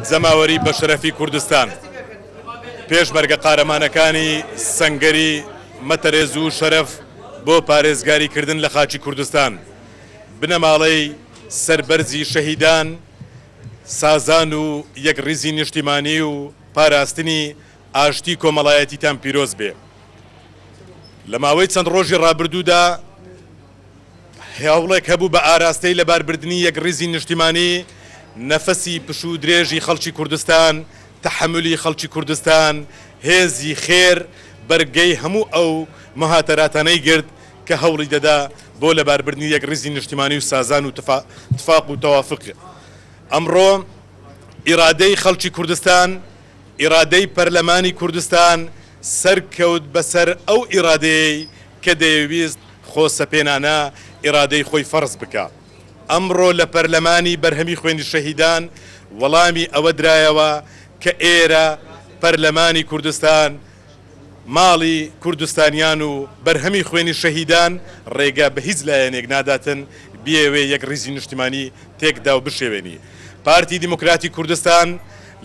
زەماوەری بە شەرەفی کوردستان پێشمەرگە قارەمانەکانی سەنگەری مەتەرێز و شەرەف بۆ پارێزگاریکردن لە خاچی کوردستان بنەماڵەی سەربەرزی شەهیدان سازان و یەک ڕیزی نیشتیمانی و پاراستنی ئاشتی کۆمەڵایەتیتان پیرۆز بێ. لە ماوەی چەند ڕۆژی ڕابردوودا هێوڵێک هەبوو بە ئاراستەی لەباربردنی یەک ڕیزی نیشتیمانی نەفەسی پش و درێژی خەڵکی کوردستان، تەحملی خەڵکی کوردستان، هێزی خێر بەرگەی هەموو ئەو مەهاتەراتانەی گرت کە هەوڵی دەدا بۆ لەباربردنی یەک ڕیزی نیشتیمانی و سازان و تفاق و تەوافق. ئەمڕۆ ئیرادەی خەڵکی کوردستان، ئیرادەی پەرلەمانی کوردستان سەرکەوت بەسەر ئەو ئیرادەیەی کە دەیویست خۆسەپێنانە ئیرادەی خۆی فەرز بکە. ئەمڕۆ لە پەرلەمانی بەرهەمی خوێنی شەهیدان وەڵامی ئەوە درایەوە کە ئێرە پەرلەمانی کوردستان ماڵی کوردستانیان و بەرهەمی خوێنی شەهیدان ڕێگە بە هیچ لایەنێک ناداتن بیەوێ یەک ڕیزی نیشتیمانی تێکدا و بشێوێنی. پارتی دیموکراتی کوردستان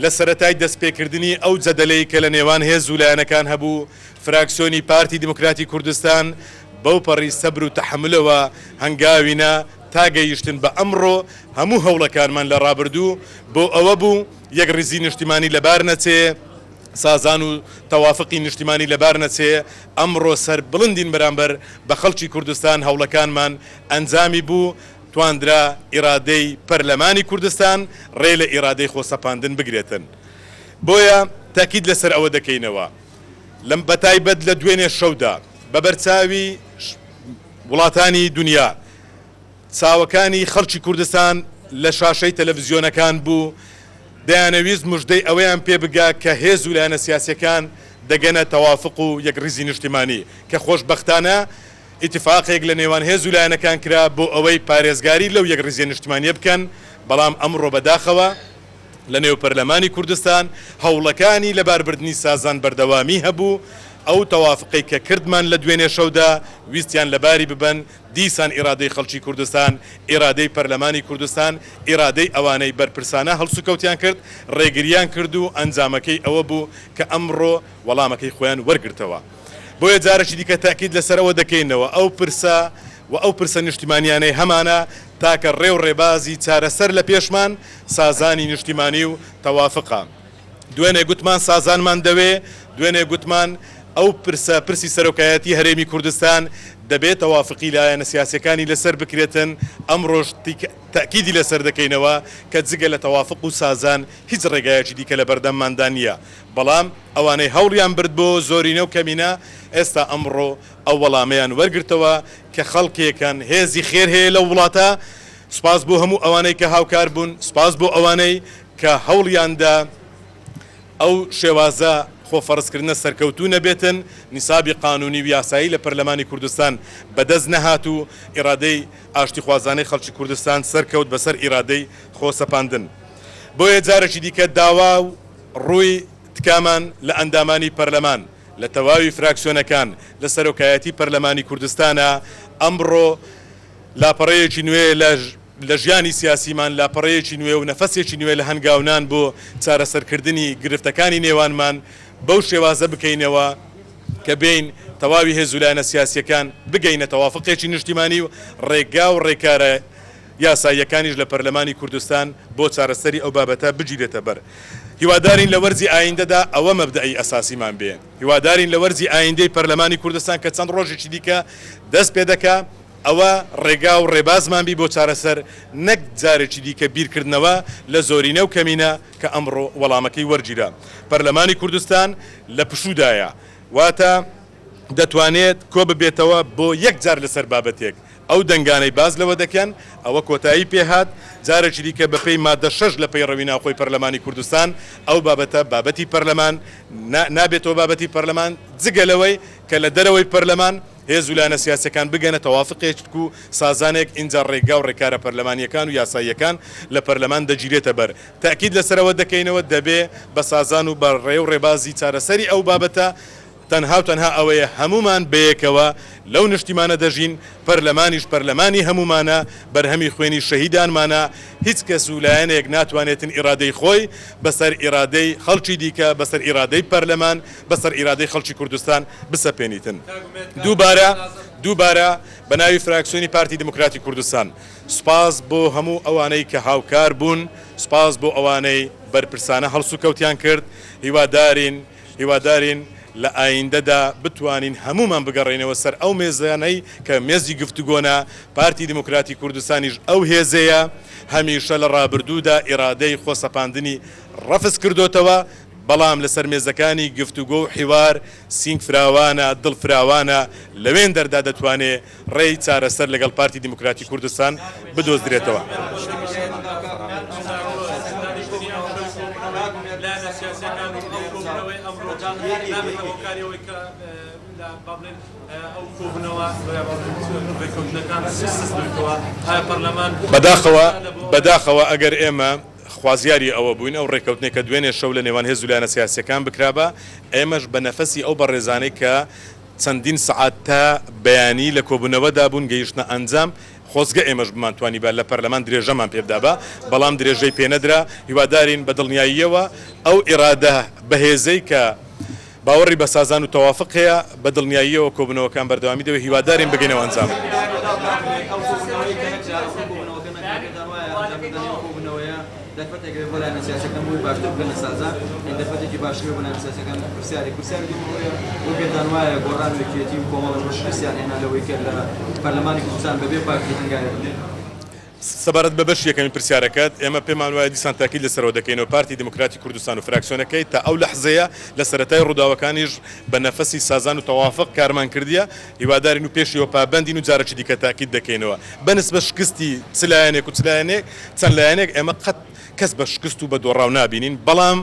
لە سەرەتای دەستپێکردنی ئەو جەدەلەی کە لە نێوان هێز و لایەنەکان هەبوو فراکسیۆنی پارتی دیموکراتی کوردستان بەو پەڕی سەبر و تەحملەوە هەنگاوینە تا گەیشتن بە ئەمڕۆ هەموو هەوڵەکانمان لە ڕابردوو بۆ ئەوە بوو یەک ڕیزی نیشتیمانی لەبار نەچێ، سازان و تەوافقی نیشتیمانی لەبار نەچێ. ئەمڕۆ سەر بڵندین بەرامبەر بە خەڵکی کوردستان هەوڵەکانمان ئەنجامی بوو تواندرا ئیرادەی پەرلەمانی کوردستان ڕێ لە ئیرادەی خۆسەپاندن بگرێتن. بۆیە تاکید لەسەر ئەوە دەکەینەوە لەم بەتایبەت لە دوێنێ شەودا بە بەرچاوی وڵاتانی دنیا چاوەکانی خەڵکی کوردستان لە شاشەی تەلەڤیزیۆنەکان بوو دەیانەویست موژدەی ئەوەیان پێ بگا کە هێز و لایەنە سیاسیەکان دەگەنە تەوافق و یەک ڕیزی نیشتیمانی کە خۆشبەختانە ئیتفاقێک لە نێوان هێز و لایەنەکان کرا بۆ ئەوەی پارێزگاری لەو یەک ڕیزی نیشتیمانیە بکەن. بەڵام ئەمڕۆ بەداخەوە لە نێو پەرلەمانی کوردستان هەوڵەکانی لەباربردنی سازان بەردەوامی هەبوو. ئەو تەوافقی کە کردمان لە دوێنێ شەودا ویستیان لەباری ببەن دیسان ئیرادەی خەڵکی کوردستان، ئیرادەی پەرلەمانی کوردستان، ئیرادەی ئەوانەی بەرپرسانە هەڵسوکەوتیان کرد ڕێگریان کرد و ئەنجامەکەی ئەوە بوو کە ئەمڕۆ وەڵامەکەی خۆیان وەرگرتەوە. بۆیە جارێکی دیکە تاکید لەسەرەوە دەکەینەوە ئەو پرسە و ئەو پرسە نیشتیمانیانەی هەمانە تاکە ڕێو ڕێبازی چارەسەر لە پێشمان سازانی نیشتیمانی و تەوافقە. دوێنێ گوتمان سازانمان دەوێ، دوێنێ گوتمان ئەو پرسی سەرۆکایەتی هەرێمی کوردستان دەبێت تەوافقی لایەنە سیاسیەکانی لەسەر بکرێتن. ئەمڕۆژ تاکیدی لەسەر دەکەینەوە کە جگە لە تەوافق و سازان هیچ ڕێگایەکی دیکە لە بەردەمماندا نییە. بەڵام ئەوانەی هەوڵیان برد بۆ زۆرینە و کەمینە ئێستا ئەمڕۆ ئەو وەڵامەیان وەرگرتەوە کە خەڵکێکان هێزی خێر هەیە لە وڵاتە. سپاس بۆ هەموو ئەوانەی کە هاوکار بوون، سپاس بۆ ئەوانەی کە هەوڵیاندا ئەو شێوازە خۆفەرزکردنە سەرکەوتوو نەبێتن نیسابی قانونی و یاسایی لە پەرلەمانی کوردستان بەدەست نەهات و ئیرادەی ئاشتی خوازانەی خەڵکی کوردستان سەرکەوت بەسەر ئیرادەی خۆسەپاندن. بۆیە جارێکی دیکە داوا و ڕووی تکامان لە ئەندامانی پەرلەمان لە تەواوی فراکسیۆنەکان لە سەرۆکایەتی پەرلەمانی کوردستانە ئەمڕۆ لاپەڕەیەکی نوێ لە ژیانی سیاسیمان لاپەڕەیەکی نوێ و نەفەسێکی نوێ لە هەنگاونان بۆ چارەسەرکردنی گرفتەکانی نێوانمان بەو شێوازە بکەینەوە کە بین تەواوی هێز و لایەنە سیاسیەکان بگەینە تەوافقێکی نیشتیمانی و ڕێگا و ڕێکارە یاساییەکانیش لە پەرلەمانی کوردستان بۆ چارەسەری ئەو بابەتە بگیرێتە بەر. هیوادارین لە وەرزی ئایندەدا ئەوە مەبدەئی ئەساسیمان بێ. هیوادارین لە وەرزی ئایندەی پەرلەمانی کوردستان کە چەند ڕۆژێکی دیکە دەست پێ دەکا ئەوە ڕێگا و ڕێبازمان بی بۆ چارەسەر نەک جارێکی دیکە بیرکردنەوە لە زۆرینە و کەمینە کە ئەمڕۆ وەڵامەکەی وەرگیرە. پەرلەمانی کوردستان لە پشوودایە واتە دەتوانێت کۆ ببێتەوە بۆ یەک جار لەسەر بابەتێک. ئەو دەنگانەی باز لەوە دەکەن ئەوە کۆتایی پێهات جارێکی دیکە بەپێی مادە 6 لە پەیڕەوی ناوخۆی پەرلەمانی کوردستان ئەو بابەتە بابەتی پەرلەمان نابێتەوە بابەتی پەرلەمان جگەلەوەی کە لە دەرەوەی پەرلەمان هێز و لایەنە سیاسیەکان بگەنە تەوافقێک و سازانێک ئینجا ڕێگا و ڕێکارە پەرلەمانیەکان و یاساییەکان لە پەرلەمان دەگیرێتە بەر. تاکید لەسەرەوە دەکەینەوە دەبێ بە سازان و بە ڕێ و ڕێبازی چارەسەری ئەو بابەتە تەنها ئەوەیە هەمومان بەیەکەوە لەو نیشتیمانە دەژین پەرلەمانیش پەرلەمانی هەمومانە بەرهەمی خوێنی شەهیدانمانە هیچ کەس و لایەنێک ناتوانێتن ئیرادەی خۆی بەسەر ئیرادەی خەڵکی دیکە بەسەر ئیرادەی پەرلەمان بەسەر ئیرادەی خەڵکی کوردستان بسەپێنیتن. دووبارە بە ناوی فراکسیۆنی پارتی دموکراتی کوردستان سوپاس بۆ هەموو ئەوانەی کە هاوکار بوون، سوپاس بۆ ئەوانەی بەرپرسانە هەڵسو کەوتیان کرد، هیوادارین لە ئایندەدا بتوانین هەمومان بگەڕێنەوە سەر ئەو مێزانەی کە مێزی گفتوگۆنە پارتی دموکراتی کوردستانیش ئەو هێزەیە هەمیشە لە ڕابردوودا ئیرادەی خۆسەپاندنی ڕەفز کردوتەوە، بەڵام لەسەر مێزەکانی گفتوگۆ و حیوار سینگ فراوانە دڵ فراوانە لەوێن دەردا دەتوانێت ڕێی چارەسەر لەگەڵ پارتی دموکراتی کوردستان بدۆزدرێتەوە. بەداخەوە ئەگەر ئێمە خوازیاری ئەوە بووین ئەو ڕێکەوتنێک کە دوێنێ شەو لە نێوان هێز و لایەنە سیاسیەکان بکرابە، ئێمەش بە نەفەسی ئەو بەڕێزانەی کە چەندین سەعات تا بەیانی لە کۆبوونەوەدا بوون گەیشتنە ئەنجام خۆزگە ئێمەش بمانتوانی بە لە پەرلەمان درێژەمان پێبدابە، بەڵام درێژەی پێنەدرا. هیوادارین بە دڵنیاییەوە ئەو ئیرادە بەهێزەی کە باوەڕی بە سازان و تەوافق هەیە بە دڵنیاییەوە کۆبوونەوەکان بەردەوامی دەوێت هیوادارین بگەینەوە ئەنجام. دەفەتێک بۆ لایەنە سیاسیەکان بووی باشتر بگەن لە سازان، دەفەتێکی باشتر بۆ لایەنە سیاسیەکان پرسیاری بۆ پێدان وایە گۆڕان وێکێتی و کۆمەڵ ڕۆژپرسیان هێنا لەوەی کە لە پەرلەمانی کوردستان بەبێ پارتی هەنگاوێ بنێت. سەبارەت بە بەشی یەکەمی پرسیارەکەت ئێمە پێمان وایە دیسان تاکید لەسەرەوە دەکەینەوە پارتی دموکراتی کوردستان و فراکسیۆنەکەی تا ئەو لەحزەیە لە سەرەتای ڕووداوەکانیش بە نەفەسی سازان و تەوافق کارمان کردیە، هیوادارین و پێشیەوە پابەندین و جارێکی دیکە تاکید دەکەینەوە بەنسبە شکستی چ لایەنێک و چەند لایەنێک ئێمە قەت کەس بە شکست و بە دۆڕاو نابینین، بەڵام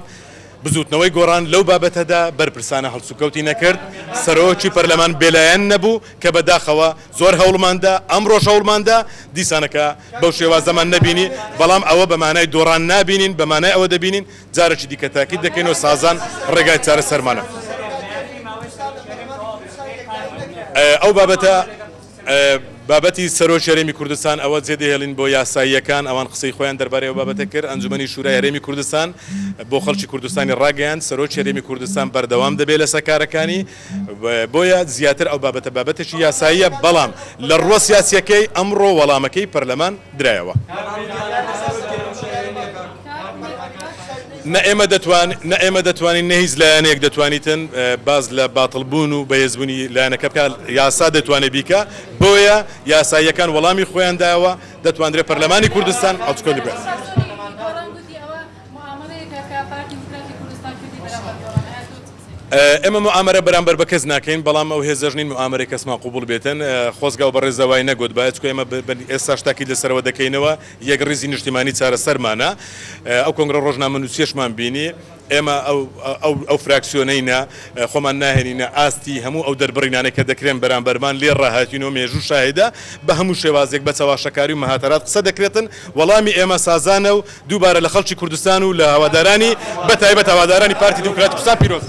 بزوتنەوەی گۆڕان لەو بابەتەدا بەرپرسانە هەڵسوکەوتی نەکرد، سەرۆکی پەرلەمان بێلایەن نەبوو کە بەداخەوە زۆر هەوڵماندا ئەمڕۆژ هەوڵماندا دیسانەکە بەو شێوازەمان نەبینی، بەڵام ئەوە بەمانای دۆڕان نابینین، بەمانای ئەوە دەبینین جارێکی دیکە تاکید دەکەینەوە سازان ڕێگای چارەسەرمانە. ئەو بابەتی سەرۆکی هەرێمی کوردستان ئەوە جێدەهێڵین بۆ یاساییەکان، ئەوان قسەی خۆیان دەربارەی ئەو بابەتە کرد. ئەنجومەنی شورای هەرێمی کوردستان بۆ خەڵکی کوردستانی ڕاگەیاند سەرۆکی هەرێمی کوردستان بەردەوام دەبێت لە سەرکارەکانی، بۆیە زیاتر ئەو بابەتێکی یاساییە، بەڵام لە ڕووە سیاسیەکەی ئەمڕۆ وەڵامەکەی پەرلەمان درایەوە. نە ئێمە دەتوانین نەهیز لایەنێک دەتوانیتن باز لە باتڵبوون و بەهێزبوونی لایەنەکە بکە، یاسا دەتوانێت بیکە، بۆیە یاساییەکان وەڵامی خۆیان دایەوە دەتوانرێت پەرلەمانی کوردستان ئەڵچکۆلی بێت. ئێمە موامەرە بەرامبەر بە کەس ناکەین، بەڵام ئەو هێزەژنین موامەرەی کەسمان قوبوڵ بێتن، خۆزگا و بەڕێزەوای نەگوت باید چکە ئێمە ئێستاش تاکید لەسەرەوە دەکەینەوە یەک ڕیزی نیشتیمانی چارەسەرمانە. ئەو کۆنگرە ڕۆژنامە نووسێشمان بینی، ئێمە ئەو فراکسیۆنەینە خۆمان ناهێنینە ئاستی هەموو ئەو دەربڕینانەی کە دەکرێن بەرامبەرمان لێ ڕاهاتینەوە مێژوو شاهدە بە هەموو شێوازێک بە چاواشەکاری و مەهاتەرات قسە دەکرێتن، وەڵامی ئێمە سازانە و دووبارە لە خەڵکی کوردستان و لە هەوادارانی بەتایبەت هەوادارانی پارتی دموکراتی کوردستان پیرۆز.